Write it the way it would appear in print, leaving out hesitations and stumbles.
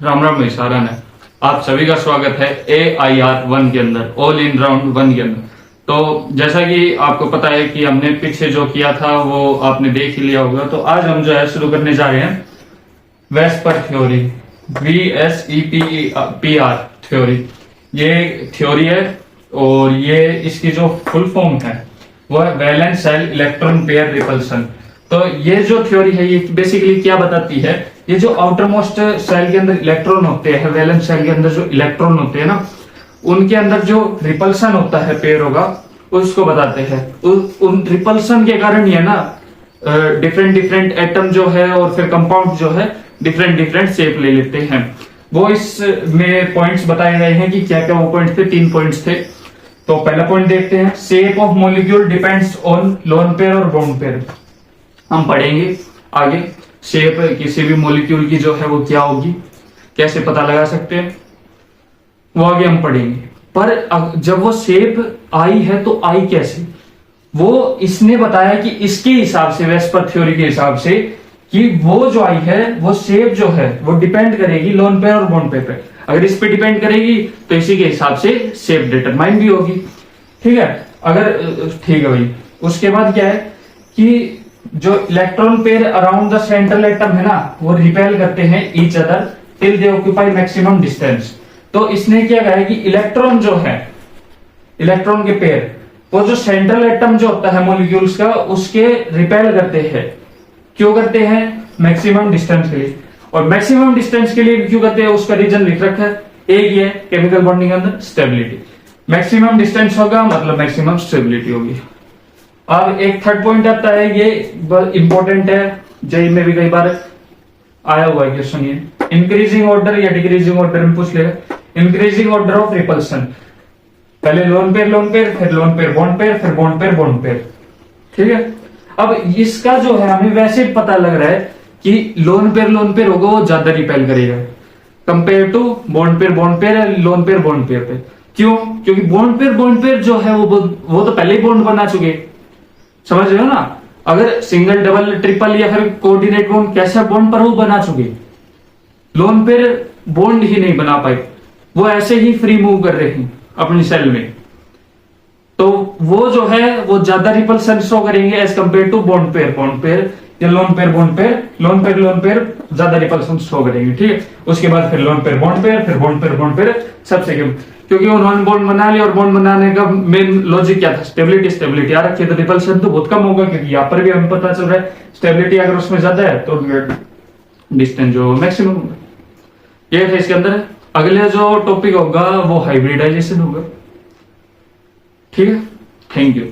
राम राम भाई सारा ने आप सभी का स्वागत है AIR 1 के अंदर, ऑल इन राउंड 1 के अंदर। तो जैसा कि आपको पता है कि हमने पीछे जो किया था वो आपने देख ही लिया होगा। तो आज हम जो है शुरू करने जा रहे हैं वेस्पर थ्योरी, VSEPR थ्योरी। ये थ्योरी है और ये इसकी जो फुल फॉर्म है वो है valence shell electron pair repulsion. तो ये जो थ्योरी है ये बेसिकली क्या बताती है, ये जो आउटर मोस्ट सेल के अंदर इलेक्ट्रॉन होते हैं, वैलेंस सेल के अंदर जो इलेक्ट्रॉन होते हैं ना, उनके अंदर जो रिपल्सन होता है पेयरों का, उसको बताते हैं। उन रिपल्सन के कारण ये ना डिफरेंट डिफरेंट एटम जो है और फिर कंपाउंड जो है डिफरेंट डिफरेंट शेप ले लेते हैं। वो इसमें पॉइंट्स बताए गए हैं कि क्या क्या वो पॉइंट्स थे। 3 पॉइंट्स थे। तो पहला पॉइंट देखते हैं, shape of molecule depends on lone pair और बॉन्ड पेयर। हम पढ़ेंगे आगे शेप किसी भी मॉलिक्यूल की जो है वो क्या होगी, कैसे पता लगा सकते हैं, वो आगे हम पढ़ेंगे। पर जब वो शेप आई है तो आई कैसे, वो इसने बताया कि इसके हिसाब से, वेस्पर थ्योरी के हिसाब से, कि वो जो आई है वो शेप जो है वो डिपेंड करेगी लोन पेयर और बॉन्ड पेयर पे। अगर इस पे डिपेंड करेगी तो इसी के हिसाब से शेप डिटरमाइन भी होगी। ठीक है, ठीक है भाई। उसके बाद क्या है कि जो electron pair around the central atom है ना, वो रिपेल करते हैं ईच अदर टिल दे ऑक्यूपाई मैक्सिमम डिस्टेंस। तो इसने क्या कहा है कि इलेक्ट्रॉन जो है, इलेक्ट्रॉन के पेयर, वो जो सेंट्रल एटम जो होता है मॉलिक्यूल्स का, उसके रिपेल करते हैं। क्यों करते हैं? मैक्सिमम डिस्टेंस के लिए। और मैक्सिमम डिस्टेंस के लिए क्यों करते हैं, उसका रीजन लिख रखा है। एक ही है केमिकल बॉन्डिंग के अंदर, स्टेबिलिटी। मैक्सिमम डिस्टेंस होगा मतलब मैक्सिमम स्टेबिलिटी होगी। अब एक थर्ड पॉइंट आता है, ये इंपॉर्टेंट है, जेई में भी कई बार आया हुआ है क्वेश्चन। ये इंक्रीजिंग ऑर्डर या डिक्रीजिंग ऑर्डर में पूछ लेगा। इंक्रीजिंग ऑर्डर ऑफ रिपल्सन, पहले लोन पेयर, फिर लोन पेयर बॉन्ड पेयर, फिर बॉन्ड पेयर। ठीक है, अब इसका जो है हमें वैसे पता लग रहा है कि लोन पेयर होगा वो ज्यादा रिपेल करेगा compare to bond pair, lone pair bond pair पे। क्यों? क्योंकि बॉन्ड पेयर जो है वो तो पहले ही बॉन्ड बना चुके, समझ रहे हो ना। अगर सिंगल, डबल, ट्रिपल या फिर कोऑर्डिनेट बॉन्ड, कैसा बॉन्ड पर वो बना चुके। लोन पेयर बॉन्ड ही नहीं बना पाए, वो ऐसे ही फ्री मूव कर रहे हैं अपनी सेल में। तो वो जो है वो ज्यादा रिपल्सन शो करेंगे as compare to bond pair या लोन पेयर ज्यादा रिपल्सन शो करेंगे। ठीक है, उसके बाद फिर लोन पेयर बॉन्ड पेयर सबसे कम, क्योंकि उन्होंने बॉन्ड बना लिया। और बॉन्ड बनाने का मेन लॉजिक क्या था? स्टेबिलिटी आ रखी है, तो रिपल्सन तो बहुत कम होगा, क्योंकि यहाँ पर भी हमें पता चल रहा है स्टेबिलिटी अगर उसमें ज्यादा है तो डिस्टेंस जो मैक्सिमम होगा। ये था इसके अंदर। अगले जो टॉपिक होगा वो हाइब्रिडाइजेशन होगा। ठीक है, थैंक यू।